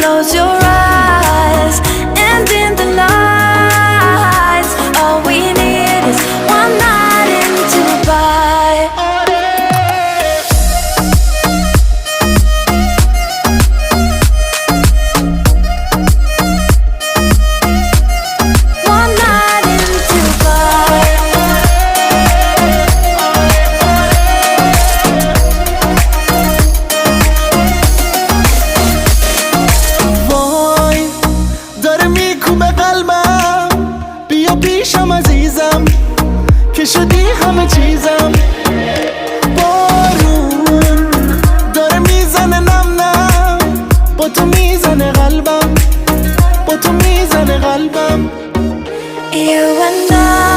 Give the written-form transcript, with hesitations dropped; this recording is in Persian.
Close your eyes, and in the lights, all we need is one night in Dubai. One night in Dubai. وای داره میکوبه قلبم، بیا پیشم عزیزم که شدی همه چیزم. بارون داره میزنه نم نم، با تو میزنه قلبم، با تو میزنه قلبم. You and I